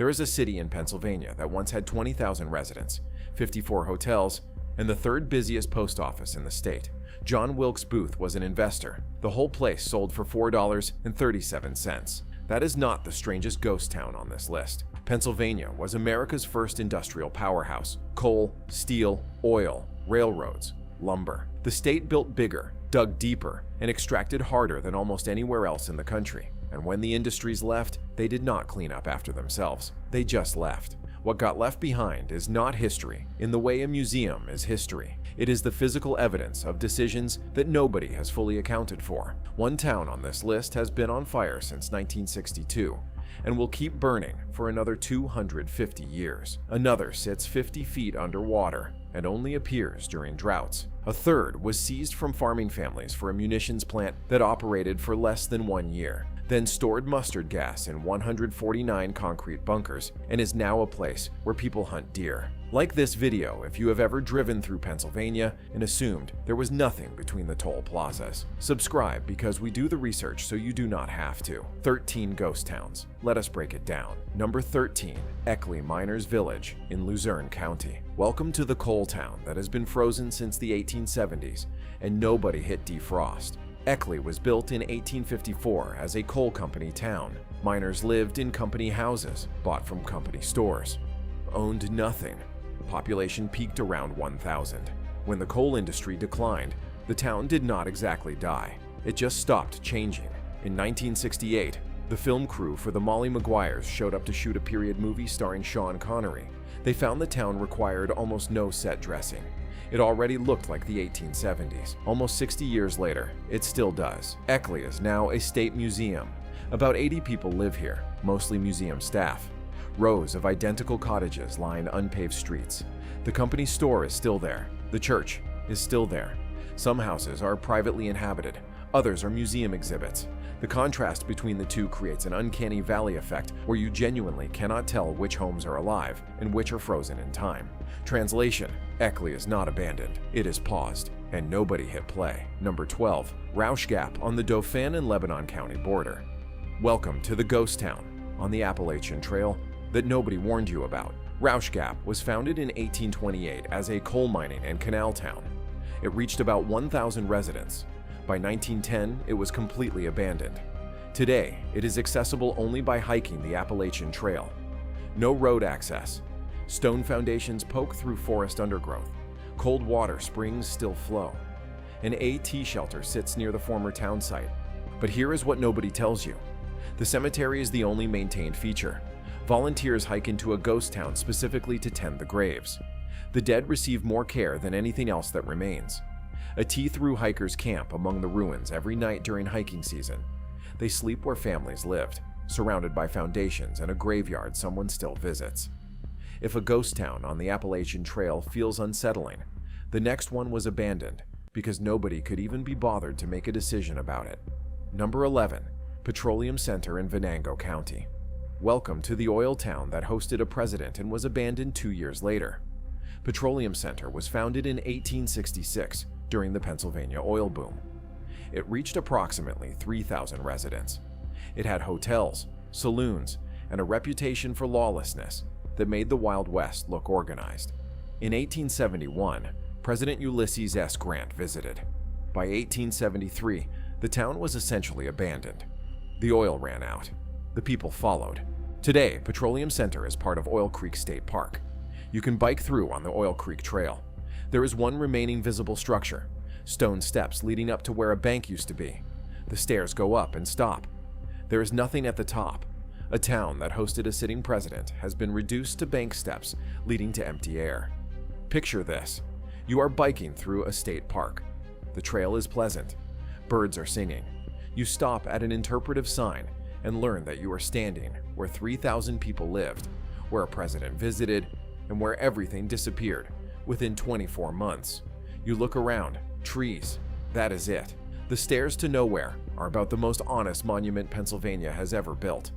There is a city in Pennsylvania that once had 20,000 residents, 54 hotels, and the third busiest post office in the state. John Wilkes Booth was an investor. The whole place sold for $4.37. That is not the strangest ghost town on this list. Pennsylvania was America's first industrial powerhouse. Coal, steel, oil, railroads, lumber. The state built bigger, dug deeper, and extracted harder than almost anywhere else in the country. And when the industries left, they did not clean up after themselves. They just left. What got left behind is not history in the way a museum is history. It is the physical evidence of decisions that nobody has fully accounted for. One town on this list has been on fire since 1962 and will keep burning for another 250 years. Another sits 50 feet underwater and only appears during droughts. A third was seized from farming families for a munitions plant that operated for less than 1 year, then stored mustard gas in 149 concrete bunkers, and is now a place where people hunt deer. Like this video if you have ever driven through Pennsylvania and assumed there was nothing between the toll plazas. Subscribe because we do the research so you do not have to. 13 ghost towns. Let us break it down. Number 13, Eckley Miners Village in Luzerne County. Welcome to the coal town that has been frozen since the 1870s and nobody hit defrost. Eckley was built in 1854 as a coal company town. Miners lived in company houses, bought from company stores, owned nothing. The population peaked around 1,000. When the coal industry declined, the town did not exactly die. It just stopped changing. In 1968, the film crew for the Molly Maguires showed up to shoot a period movie starring Sean Connery. They found the town required almost no set dressing. It already looked like the 1870s. Almost 60 years later, it still does. Eckley is now a state museum. About 80 people live here, mostly museum staff. Rows of identical cottages line unpaved streets. The company store is still there. The church is still there. Some houses are privately inhabited. Others are museum exhibits. The contrast between the two creates an uncanny valley effect where you genuinely cannot tell which homes are alive and which are frozen in time. Translation: Eckley is not abandoned. It is paused, and nobody hit play. Number 12, Rausch Gap on the Dauphin and Lebanon County border. Welcome to the ghost town on the Appalachian Trail that nobody warned you about. Rausch Gap was founded in 1828 as a coal mining and canal town. It reached about 1,000 residents. By 1910, it was completely abandoned. Today, it is accessible only by hiking the Appalachian Trail. No road access. Stone foundations poke through forest undergrowth. Cold water springs still flow. An AT shelter sits near the former town site. But here is what nobody tells you. The cemetery is the only maintained feature. Volunteers hike into a ghost town specifically to tend the graves. The dead receive more care than anything else that remains. A T-through hikers camp among the ruins every night during hiking season. They sleep where families lived, surrounded by foundations and a graveyard someone still visits. If a ghost town on the Appalachian Trail feels unsettling, the next one was abandoned because nobody could even be bothered to make a decision about it. Number 11, Petroleum Center in Venango County. Welcome to the oil town that hosted a president and was abandoned 2 years later. Petroleum Center was founded in 1866 during the Pennsylvania oil boom. It reached approximately 3,000 residents. It had hotels, saloons, and a reputation for lawlessness that made the Wild West look organized. In 1871, President Ulysses S. Grant visited. By 1873, the town was essentially abandoned. The oil ran out. The people followed. Today, Petroleum Center is part of Oil Creek State Park. You can bike through on the Oil Creek Trail. There is one remaining visible structure, stone steps leading up to where a bank used to be. The stairs go up and stop. There is nothing at the top. A town that hosted a sitting president has been reduced to bank steps leading to empty air. Picture this. You are biking through a state park. The trail is pleasant. Birds are singing. You stop at an interpretive sign and learn that you are standing where 3,000 people lived, where a president visited, and where everything disappeared within 24 months. You look around, trees, that is it. The stairs to nowhere are about the most honest monument Pennsylvania has ever built.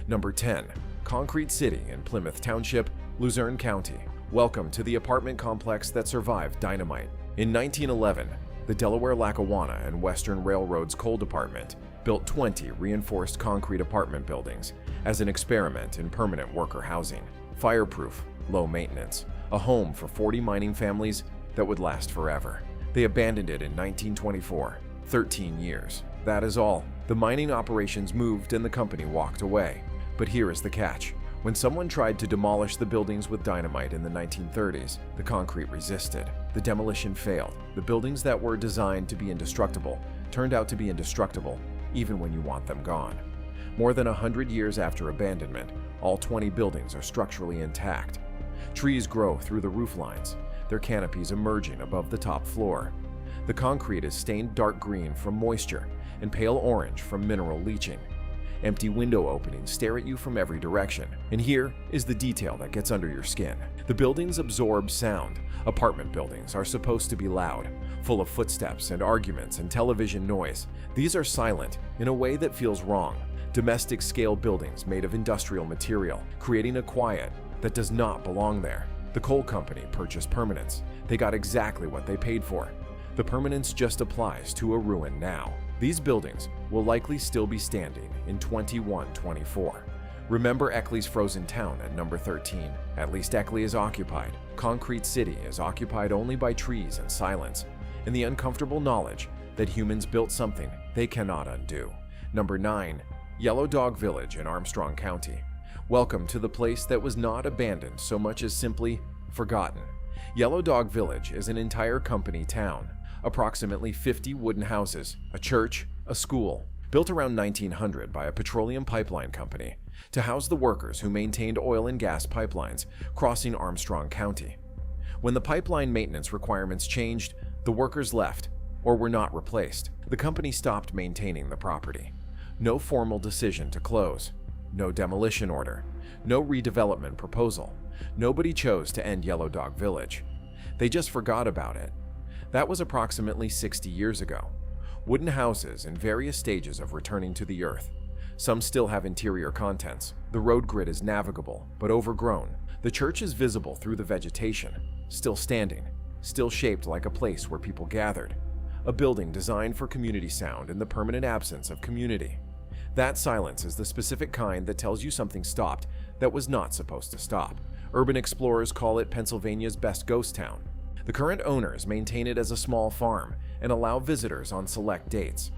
Number 10, Concrete City in Plymouth Township, Luzerne County. Welcome to the apartment complex that survived dynamite. In 1911, the Delaware-Lackawanna and Western Railroad's coal department built 20 reinforced concrete apartment buildings as an experiment in permanent worker housing. Fireproof, low maintenance, a home for 40 mining families that would last forever. They abandoned it in 1924, 13 years. That is all. The mining operations moved and the company walked away. But here is the catch. When someone tried to demolish the buildings with dynamite in the 1930s, the concrete resisted. The demolition failed. The buildings that were designed to be indestructible turned out to be indestructible, even when you want them gone. More than 100 years after abandonment, all 20 buildings are structurally intact. Trees grow through the roof lines, their canopies emerging above the top floor. The concrete is stained dark green from moisture and pale orange from mineral leaching. Empty window openings stare at you from every direction, and here is the detail that gets under your skin. The buildings absorb sound. Apartment buildings are supposed to be loud, full of footsteps and arguments and television noise. These are silent in a way that feels wrong. Domestic scale buildings made of industrial material, creating a quiet that does not belong there. The coal company purchased permanence. They got exactly what they paid for. The permanence just applies to a ruin now. These buildings will likely still be standing in 2124. Remember Eckley's frozen town at number 13? At least Eckley is occupied. Concrete City is occupied only by trees and silence, and the uncomfortable knowledge that humans built something they cannot undo. Number 9. Yellow Dog Village in Armstrong County. Welcome to the place that was not abandoned so much as simply forgotten. Yellow Dog Village is an entire company town. Approximately 50 wooden houses, a church, a school, built around 1900 by a petroleum pipeline company to house the workers who maintained oil and gas pipelines crossing Armstrong County. When the pipeline maintenance requirements changed, the workers left or were not replaced. The company stopped maintaining the property. No formal decision to close, no demolition order, no redevelopment proposal. Nobody chose to end Yellow Dog Village. They just forgot about it. That was approximately 60 years ago. Wooden houses in various stages of returning to the earth. Some still have interior contents. The road grid is navigable, but overgrown. The church is visible through the vegetation, still standing, still shaped like a place where people gathered. A building designed for community sound in the permanent absence of community. That silence is the specific kind that tells you something stopped that was not supposed to stop. Urban explorers call it Pennsylvania's best ghost town. The current owners maintain it as a small farm and allow visitors on select dates.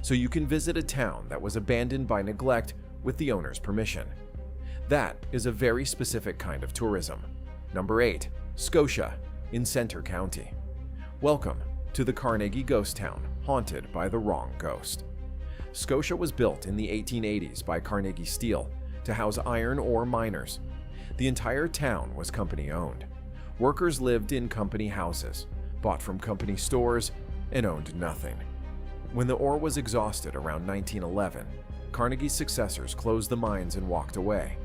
So you can visit a town that was abandoned by neglect with the owner's permission. That is a very specific kind of tourism. Number 8. Scotia in Centre County. Welcome to the Carnegie Ghost Town, haunted by the wrong ghost. Scotia was built in the 1880s by Carnegie Steel to house iron ore miners. The entire town was company-owned. Workers lived in company houses, bought from company stores, and owned nothing. When the ore was exhausted around 1911, Carnegie's successors closed the mines and walked away.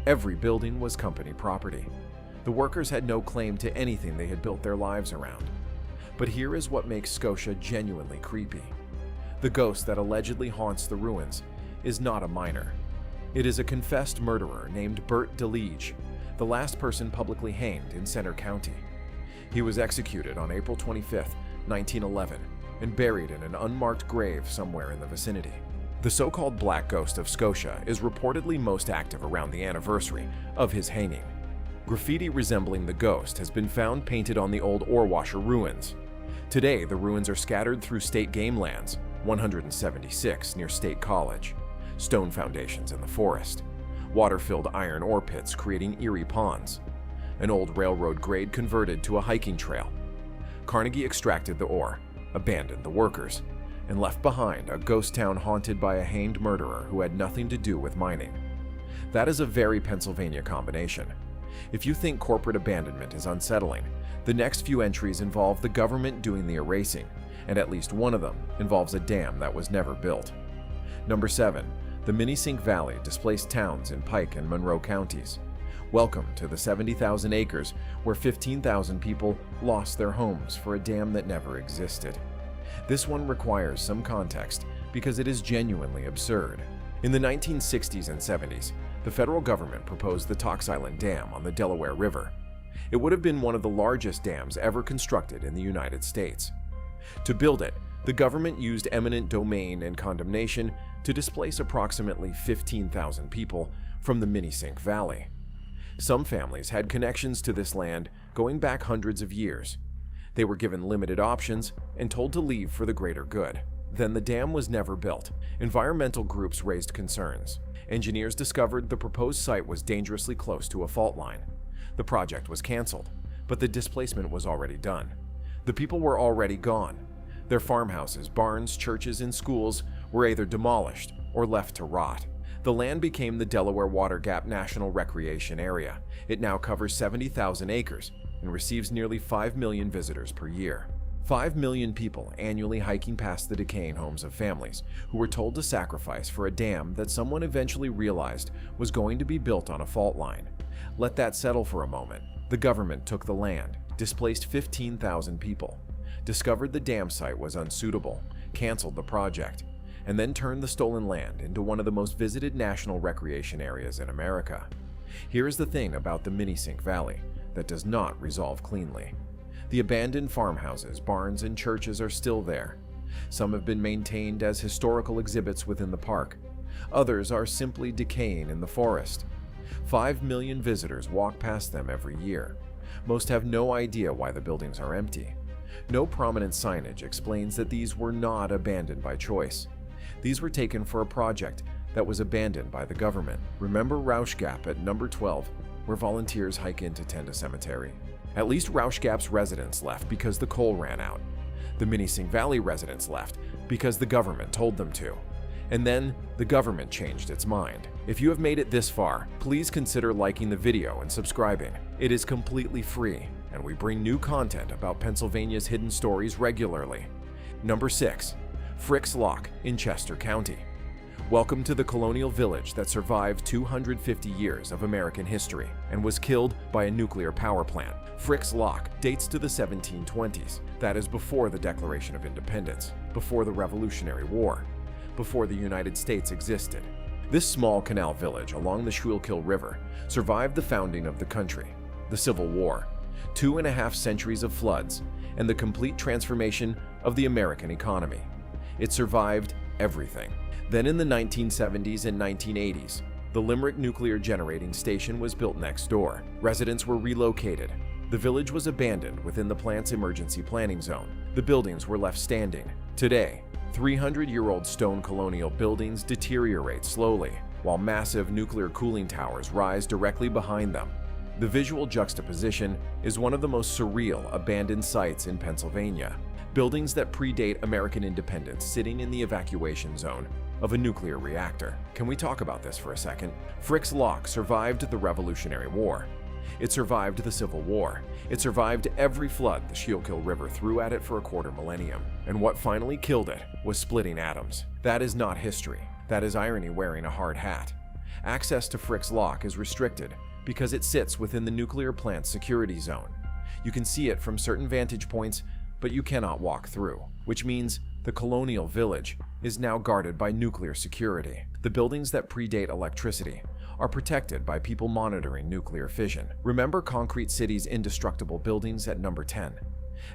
Every building was company property. The workers had no claim to anything they had built their lives around. But here is what makes Scotia genuinely creepy. The ghost that allegedly haunts the ruins is not a miner. It is a confessed murderer named Bert DeLege, the last person publicly hanged in Centre County. He was executed on April 25, 1911, and buried in an unmarked grave somewhere in the vicinity. The so-called Black Ghost of Scotia is reportedly most active around the anniversary of his hanging. Graffiti resembling the ghost has been found painted on the old ore washer ruins. Today, the ruins are scattered through state game lands, 176 near State College, stone foundations in the forest, water-filled iron ore pits creating eerie ponds, an old railroad grade converted to a hiking trail. Carnegie extracted the ore, abandoned the workers, and left behind a ghost town haunted by a hanged murderer who had nothing to do with mining. That is a very Pennsylvania combination. If you think corporate abandonment is unsettling, the next few entries involve the government doing the erasing, and at least one of them involves a dam that was never built. Number 7. The Minisink Valley displaced towns in Pike and Monroe counties. Welcome to the 70,000 acres where 15,000 people lost their homes for a dam that never existed. This one requires some context because it is genuinely absurd. In the 1960s and 70s, the federal government proposed the Tox Island Dam on the Delaware River. It would have been one of the largest dams ever constructed in the United States. To build it, The government used eminent domain and condemnation to displace approximately 15,000 people from the Minisink Valley. Some families had connections to this land going back hundreds of years. They were given limited options and told to leave for the greater good. Then the dam was never built. Environmental groups raised concerns. Engineers discovered the proposed site was dangerously close to a fault line. The project was canceled, but the displacement was already done. The people were already gone. Their farmhouses, barns, churches, and schools were either demolished or left to rot. The land became the Delaware Water Gap National Recreation Area. It now covers 70,000 acres and receives nearly 5 million visitors per year. 5 million people annually hiking past the decaying homes of families who were told to sacrifice for a dam that someone eventually realized was going to be built on a fault line. Let that settle for a moment. The government took the land, displaced 15,000 people, discovered the dam site was unsuitable, canceled the project, and then turned the stolen land into one of the most visited national recreation areas in America. Here is the thing about the Minisink Valley that does not resolve cleanly. The abandoned farmhouses, barns, and churches are still there. Some have been maintained as historical exhibits within the park. Others are simply decaying in the forest. 5 million visitors walk past them every year. Most have no idea why the buildings are empty. No prominent signage explains that these were not abandoned by choice. These were taken for a project that was abandoned by the government. Remember Rausch Gap at number 12, where volunteers hike in to tend a cemetery? At least Rausch Gap's residents left because the coal ran out. The Minisink Valley residents left because the government told them to. And then the government changed its mind. If you have made it this far, please consider liking the video and subscribing. It is completely free, and we bring new content about Pennsylvania's hidden stories regularly. Number 6. Frick's Lock in Chester County. Welcome to the colonial village that survived 250 years of American history and was killed by a nuclear power plant. Frick's Lock dates to the 1720s. That is before the Declaration of Independence, before the Revolutionary War, before the United States existed. This small canal village along the Schuylkill River survived the founding of the country, the Civil War, 2.5 centuries of floods, and the complete transformation of the American economy. It survived everything. Then in the 1970s and 1980s, the Limerick Nuclear Generating Station was built next door. Residents were relocated. The village was abandoned within the plant's emergency planning zone. The buildings were left standing. Today, 300-year-old stone colonial buildings deteriorate slowly, while massive nuclear cooling towers rise directly behind them. The visual juxtaposition is one of the most surreal abandoned sites in Pennsylvania. Buildings that predate American independence sitting in the evacuation zone of a nuclear reactor. Can we talk about this for a second? Frick's Lock survived the Revolutionary War. It survived the Civil War. It survived every flood the Schuylkill River threw at it for a quarter millennium. And what finally killed it was splitting atoms. That is not history. That is irony wearing a hard hat. Access to Frick's Lock is restricted because it sits within the nuclear plant's security zone. You can see it from certain vantage points, but you cannot walk through, which means the colonial village is now guarded by nuclear security. The buildings that predate electricity are protected by people monitoring nuclear fission. Remember Concrete City's indestructible buildings at number 10?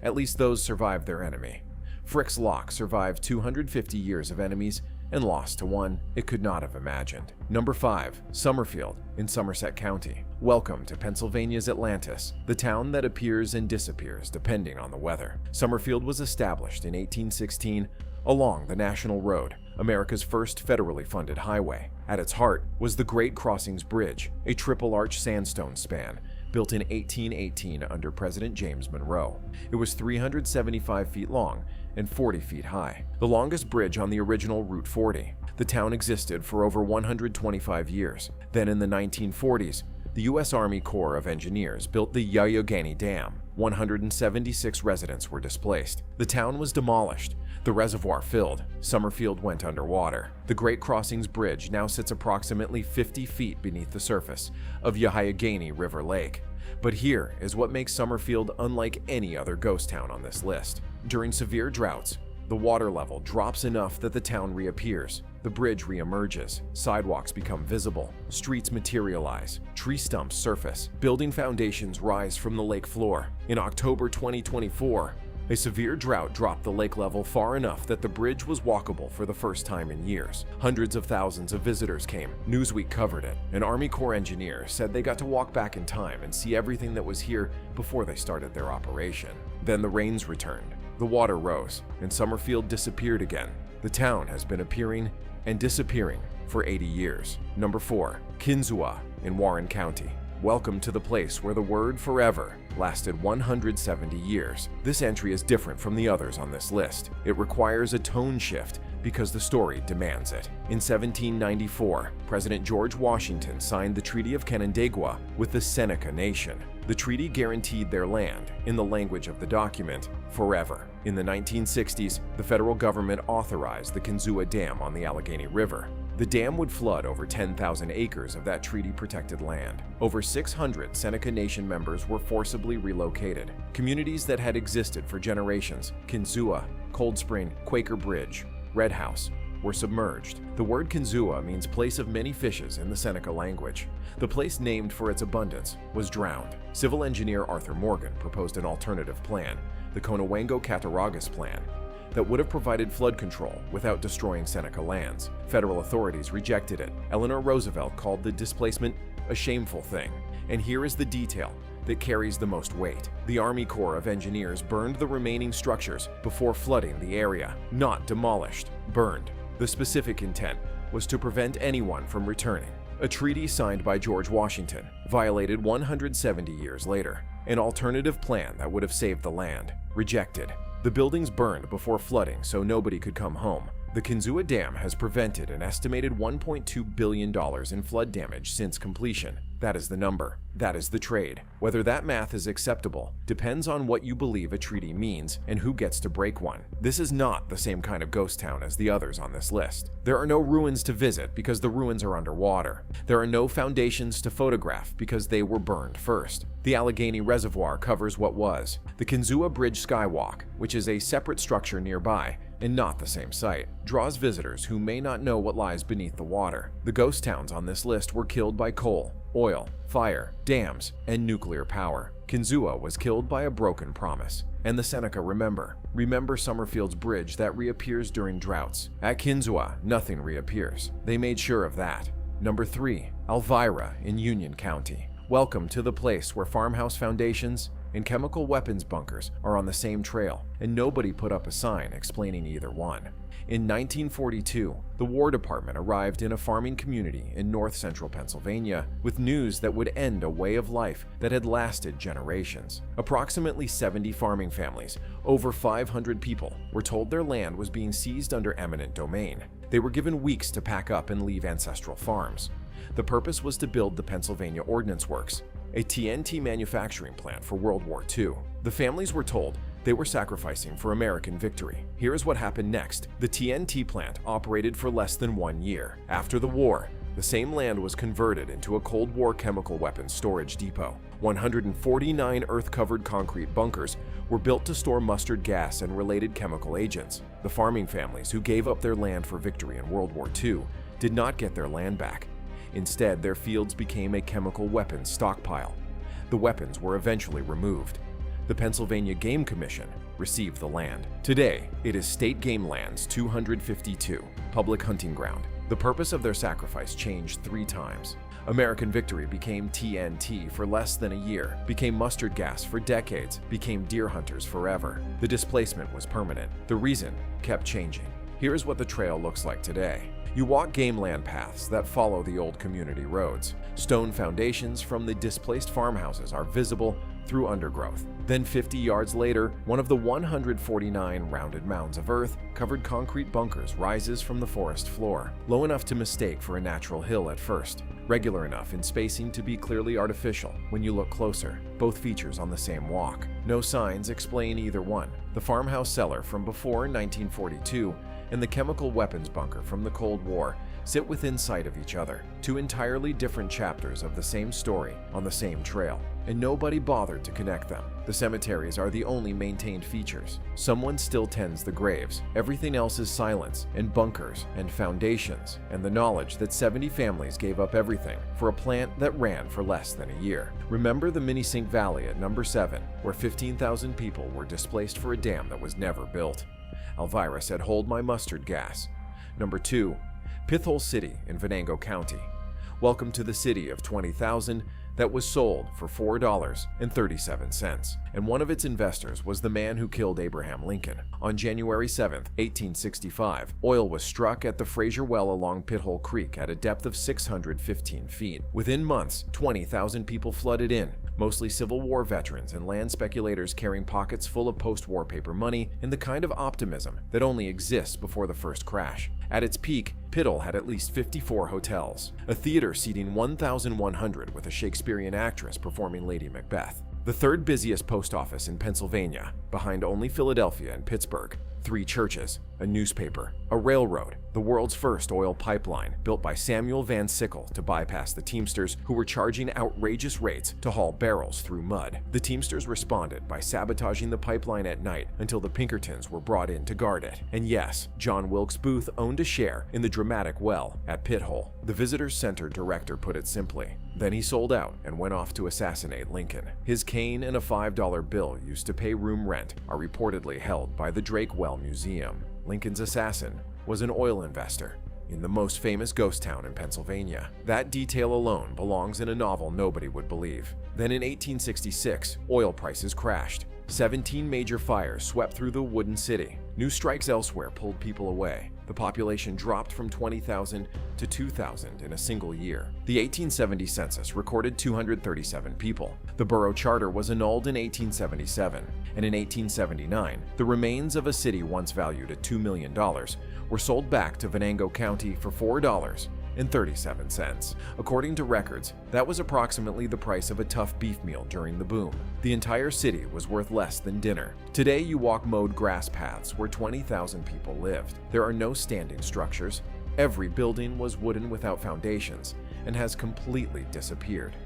At least those survived their enemy. Frick's Lock survived 250 years of enemies and lost to one it could not have imagined. Number 5. Somerfield in Somerset County. Welcome to Pennsylvania's Atlantis, the town that appears and disappears depending on the weather. Somerfield was established in 1816 along the National Road, America's first federally funded highway. At its heart was the Great Crossings Bridge, a triple-arch sandstone span built in 1818 under President James Monroe. It was 375 feet long and 40 feet high, the longest bridge on the original Route 40. The town existed for over 125 years. Then in the 1940s, the U.S. Army Corps of Engineers built the Youghiogheny Dam. 176 residents were displaced. The town was demolished. The reservoir filled. Somerfield went underwater. The Great Crossings Bridge now sits approximately 50 feet beneath the surface of Youghiogheny River Lake. But here is what makes Somerfield unlike any other ghost town on this list. During severe droughts, the water level drops enough that the town reappears. The bridge reemerges, sidewalks become visible, streets materialize, tree stumps surface, building foundations rise from the lake floor. In October 2024, A severe drought dropped the lake level far enough that the bridge was walkable for the first time in years. Hundreds of thousands of visitors came. Newsweek covered it. An Army Corps engineer said they got to walk back in time and see everything that was here before they started their operation. Then the rains returned. The water rose, and Somerfield disappeared again. The town has been appearing and disappearing for 80 years. Number 4. Kinzua in Warren County. Welcome to the place where the word forever lasted 170 years. This entry is different from the others on this list. It requires a tone shift because the story demands it. In 1794, President George Washington signed the Treaty of Canandaigua with the Seneca Nation. The treaty guaranteed their land, in the language of the document, forever. In the 1960s, the federal government authorized the Kinzua Dam on the Allegheny River. The dam would flood over 10,000 acres of that treaty-protected land. Over 600 Seneca Nation members were forcibly relocated. Communities that had existed for generations, Kinzua, Cold Spring, Quaker Bridge, Red House, were submerged. The word Kinzua means place of many fishes in the Seneca language. The place named for its abundance was drowned. Civil engineer Arthur Morgan proposed an alternative plan, the Conewango-Cattaraugus Plan, that would have provided flood control without destroying Seneca lands. Federal authorities rejected it. Eleanor Roosevelt called the displacement a shameful thing. And here is the detail that carries the most weight. The Army Corps of Engineers burned the remaining structures before flooding the area. Not demolished, burned. The specific intent was to prevent anyone from returning. A treaty signed by George Washington, violated 170 years later. An alternative plan that would have saved the land, rejected. The buildings burned before flooding so nobody could come home. The Kinzua Dam has prevented an estimated $1.2 billion in flood damage since completion. That is the number. That is the trade. Whether that math is acceptable depends on what you believe a treaty means and who gets to break one. This is not the same kind of ghost town as the others on this list. There are no ruins to visit because the ruins are underwater. There are no foundations to photograph because they were burned first. The Allegheny Reservoir covers what was. The Kinzua Bridge Skywalk, which is a separate structure nearby, and not the same site, draws visitors who may not know what lies beneath the water. The ghost towns on this list were killed by coal, oil, fire, dams, and nuclear power. Kinzua was killed by a broken promise. And the Seneca remember Somerfield's bridge that reappears during droughts. At Kinzua, nothing reappears. They made sure of that. Number 3. Alvira in Union County. Welcome to the place where farmhouse foundations and chemical weapons bunkers are on the same trail, and nobody put up a sign explaining either one. In 1942, the War Department arrived in a farming community in north-central Pennsylvania with news that would end a way of life that had lasted generations. Approximately 70 farming families, over 500 people, were told their land was being seized under eminent domain. They were given weeks to pack up and leave ancestral farms. The purpose was to build the Pennsylvania Ordnance Works, a TNT manufacturing plant for World War II. The families were told they were sacrificing for American victory. Here is what happened next. The TNT plant operated for less than 1 year. After the war, the same land was converted into a Cold War chemical weapons storage depot. 149 earth-covered concrete bunkers were built to store mustard gas and related chemical agents. The farming families who gave up their land for victory in World War II did not get their land back. Instead, their fields became a chemical weapons stockpile. The weapons were eventually removed. The Pennsylvania Game Commission received the land. Today, it is State Game Lands 252, public hunting ground. The purpose of their sacrifice changed 3 times. American victory became TNT for less than a year, became mustard gas for decades, became deer hunters forever. The displacement was permanent. The reason kept changing. Here is what the trail looks like today. You walk game land paths that follow the old community roads. Stone foundations from the displaced farmhouses are visible through undergrowth. Then 50 yards later, one of the 149 rounded mounds of earth-covered concrete bunkers rises from the forest floor, low enough to mistake for a natural hill at first, regular enough in spacing to be clearly artificial when you look closer. Both features on the same walk. No signs explain either one. The farmhouse cellar from before 1942 and the chemical weapons bunker from the Cold War sit within sight of each other, two entirely different chapters of the same story on the same trail, and nobody bothered to connect them. The cemeteries are the only maintained features. Someone still tends the graves. Everything else is silence and bunkers and foundations, and the knowledge that 70 families gave up everything for a plant that ran for less than a year. Remember the Minisink Valley at number 7, where 15,000 people were displaced for a dam that was never built? Alvira said, "Hold my mustard gas." Number 2, Pithole City in Venango County. Welcome to the city of 20,000 that was sold for $4.37, and one of its investors was the man who killed Abraham Lincoln. On January 7, 1865, oil was struck at the Fraser Well along Pithole Creek at a depth of 615 feet. Within months, 20,000 people flooded in, mostly Civil War veterans and land speculators carrying pockets full of post-war paper money and the kind of optimism that only exists before the first crash. At its peak, Pithole had at least 54 hotels, a theater seating 1,100 with a Shakespearean actress performing Lady Macbeth, the third busiest post office in Pennsylvania, behind only Philadelphia and Pittsburgh, 3 churches, a newspaper, a railroad, the world's first oil pipeline built by Samuel Van Sickle to bypass the Teamsters, who were charging outrageous rates to haul barrels through mud. The Teamsters responded by sabotaging the pipeline at night until the Pinkertons were brought in to guard it. And yes, John Wilkes Booth owned a share in the dramatic well at Pithole. The Visitors Center director put it simply. Then he sold out and went off to assassinate Lincoln. His cane and a $5 bill used to pay room rent are reportedly held by the Drake Well Museum. Lincoln's assassin was an oil investor in the most famous ghost town in Pennsylvania. That detail alone belongs in a novel nobody would believe. Then in 1866, oil prices crashed. 17 major fires swept through the wooden city. New strikes elsewhere pulled people away. The population dropped from 20,000 to 2,000 in a single year. The 1870 census recorded 237 people. The borough charter was annulled in 1877, and in 1879, the remains of a city once valued at $2 million were sold back to Venango County for $4.37. According to records, that was approximately the price of a tough beef meal during the boom. The entire city was worth less than dinner. Today you walk mowed grass paths where 20,000 people lived. There are no standing structures. Every building was wooden without foundations and has completely disappeared.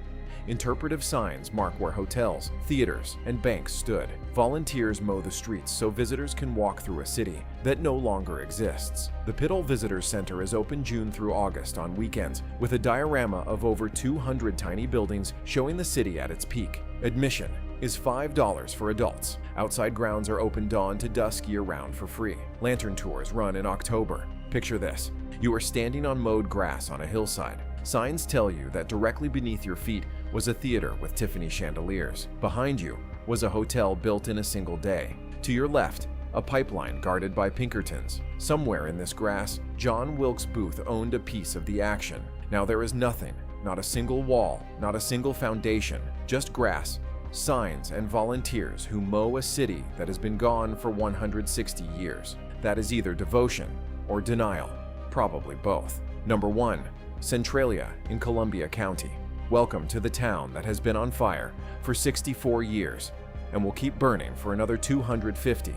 Interpretive signs mark where hotels, theaters, and banks stood. Volunteers mow the streets so visitors can walk through a city that no longer exists. The Pithole Visitors Center is open June through August on weekends with a diorama of over 200 tiny buildings showing the city at its peak. Admission is $5 for adults. Outside grounds are open dawn to dusk year-round for free. Lantern tours run in October. Picture this. You are standing on mowed grass on a hillside. Signs tell you that directly beneath your feet was a theater with Tiffany chandeliers. Behind you was a hotel built in a single day. To your left, a pipeline guarded by Pinkertons. Somewhere in this grass, John Wilkes Booth owned a piece of the action. Now there is nothing, not a single wall, not a single foundation, just grass, signs, and volunteers who mow a city that has been gone for 160 years. That is either devotion or denial, probably both. Number 1. Centralia in Columbia County. Welcome to the town that has been on fire for 64 years and will keep burning for another 250.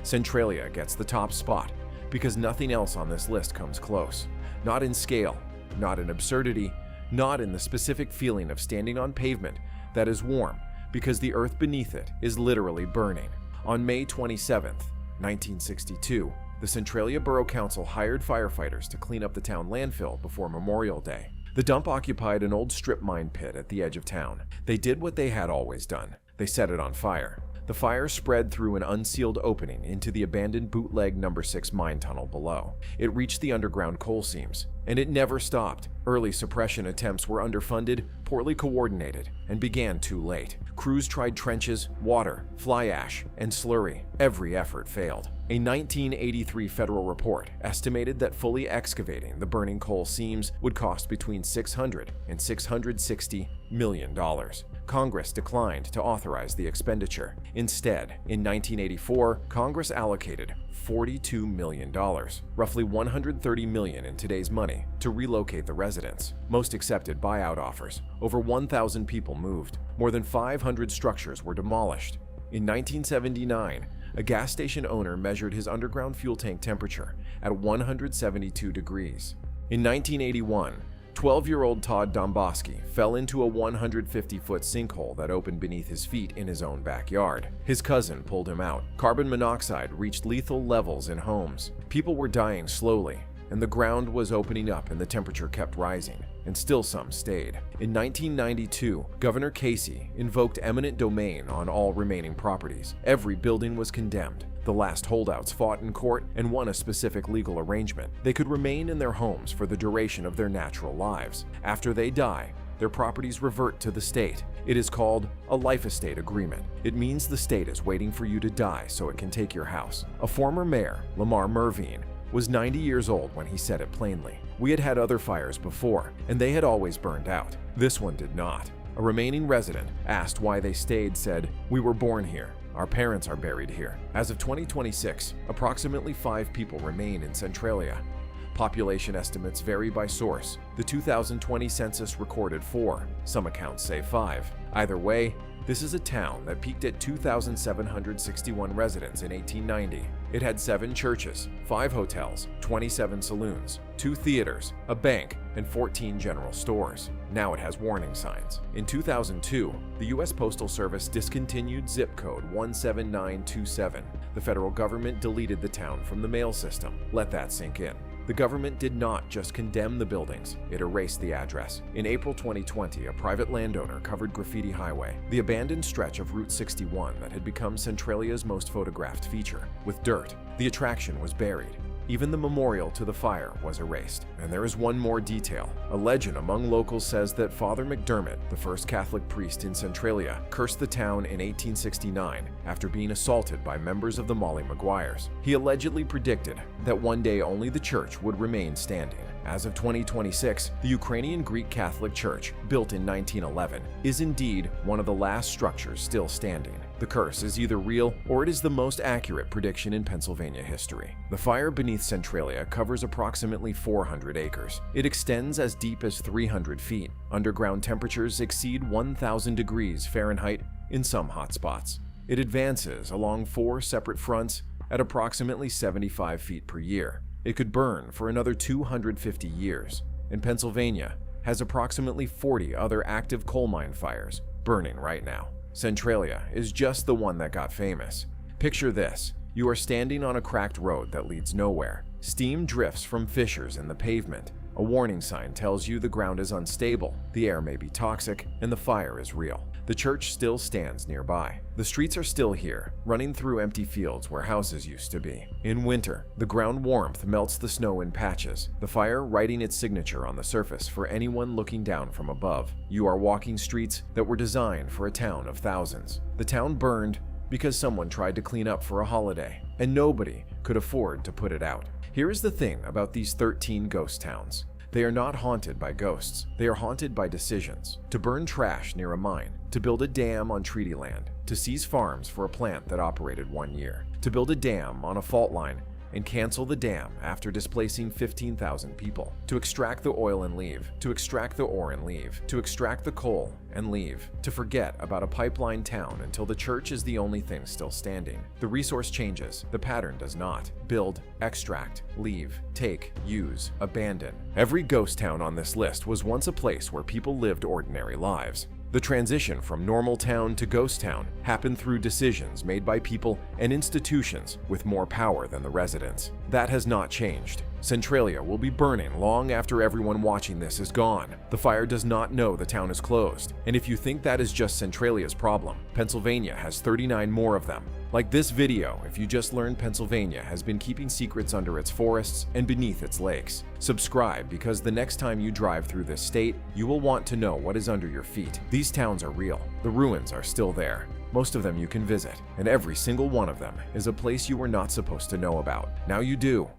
Centralia gets the top spot because nothing else on this list comes close. Not in scale, not in absurdity, not in the specific feeling of standing on pavement that is warm because the earth beneath it is literally burning. On May 27, 1962, the Centralia Borough Council hired firefighters to clean up the town landfill before Memorial Day. The dump occupied an old strip mine pit at the edge of town. They did what they had always done. They set it on fire. The fire spread through an unsealed opening into the abandoned bootleg No. 6 mine tunnel below. It reached the underground coal seams, and it never stopped. Early suppression attempts were underfunded, poorly coordinated, and began too late. Crews tried trenches, water, fly ash, and slurry. Every effort failed. A 1983 federal report estimated that fully excavating the burning coal seams would cost between $600 and $660 million. Congress declined to authorize the expenditure. Instead, in 1984, Congress allocated $42 million, roughly $130 million in today's money, to relocate the residents. Most accepted buyout offers. Over 1,000 people moved. More than 500 structures were demolished. In 1979, a gas station owner measured his underground fuel tank temperature at 172 degrees. In 1981, 12-year-old Todd Domboski fell into a 150-foot sinkhole that opened beneath his feet in his own backyard. His cousin pulled him out. Carbon monoxide reached lethal levels in homes. People were dying slowly, and the ground was opening up and the temperature kept rising, and still some stayed. In 1992, Governor Casey invoked eminent domain on all remaining properties. Every building was condemned. The last holdouts fought in court and won a specific legal arrangement. They could remain in their homes for the duration of their natural lives. After they die, their properties revert to the state. It is called a life estate agreement. It means the state is waiting for you to die so it can take your house. A former mayor, Lamar Mervine, was 90 years old when he said it plainly. We had had other fires before, and they had always burned out. This one did not. A remaining resident, asked why they stayed, said, "We were born here. Our parents are buried here." As of 2026, approximately 5 people remain in Centralia. Population estimates vary by source. The 2020 census recorded 4, some accounts say 5. Either way, this is a town that peaked at 2,761 residents in 1890. It had 7 churches, 5 hotels, 27 saloons, 2 theaters, a bank, and 14 general stores. Now it has warning signs. In 2002, the U.S. Postal Service discontinued zip code 17927. The federal government deleted the town from the mail system. Let that sink in. The government did not just condemn the buildings, it erased the address. In April 2020, a private landowner covered Graffiti Highway, the abandoned stretch of Route 61 that had become Centralia's most photographed feature, with dirt. The attraction was buried. Even the memorial to the fire was erased. And there is one more detail. A legend among locals says that Father McDermott, the first Catholic priest in Centralia, cursed the town in 1869 after being assaulted by members of the Molly Maguires. He allegedly predicted that one day only the church would remain standing. As of 2026, the Ukrainian Greek Catholic Church, built in 1911, is indeed one of the last structures still standing. The curse is either real or it is the most accurate prediction in Pennsylvania history. The fire beneath Centralia covers approximately 400 acres. It extends as deep as 300 feet. Underground temperatures exceed 1,000 degrees Fahrenheit in some hotspots. It advances along 4 separate fronts at approximately 75 feet per year. It could burn for another 250 years, and Pennsylvania has approximately 40 other active coal mine fires burning right now. Centralia is just the one that got famous. Picture this. You are standing on a cracked road that leads nowhere. Steam drifts from fissures in the pavement. A warning sign tells you the ground is unstable, the air may be toxic, and the fire is real. The church still stands nearby. The streets are still here, running through empty fields where houses used to be. In winter, the ground warmth melts the snow in patches, the fire writing its signature on the surface for anyone looking down from above. You are walking streets that were designed for a town of thousands. The town burned because someone tried to clean up for a holiday, and nobody could afford to put it out. Here is the thing about these 13 ghost towns. They are not haunted by ghosts. They are haunted by decisions. To burn trash near a mine, to build a dam on treaty land, to seize farms for a plant that operated 1 year, to build a dam on a fault line and cancel the dam after displacing 15,000 people, to extract the oil and leave, to extract the ore and leave, to extract the coal and leave, to forget about a pipeline town until the church is the only thing still standing. The resource changes, the pattern does not. Build, extract, leave, take, use, abandon. Every ghost town on this list was once a place where people lived ordinary lives. The transition from normal town to ghost town happened through decisions made by people and institutions with more power than the residents. That has not changed. Centralia will be burning long after everyone watching this is gone. The fire does not know the town is closed. And if you think that is just Centralia's problem, Pennsylvania has 39 more of them. Like this video, if you just learned Pennsylvania has been keeping secrets under its forests and beneath its lakes. Subscribe, because the next time you drive through this state, you will want to know what is under your feet. These towns are real. The ruins are still there. Most of them you can visit, and every single one of them is a place you were not supposed to know about. Now you do.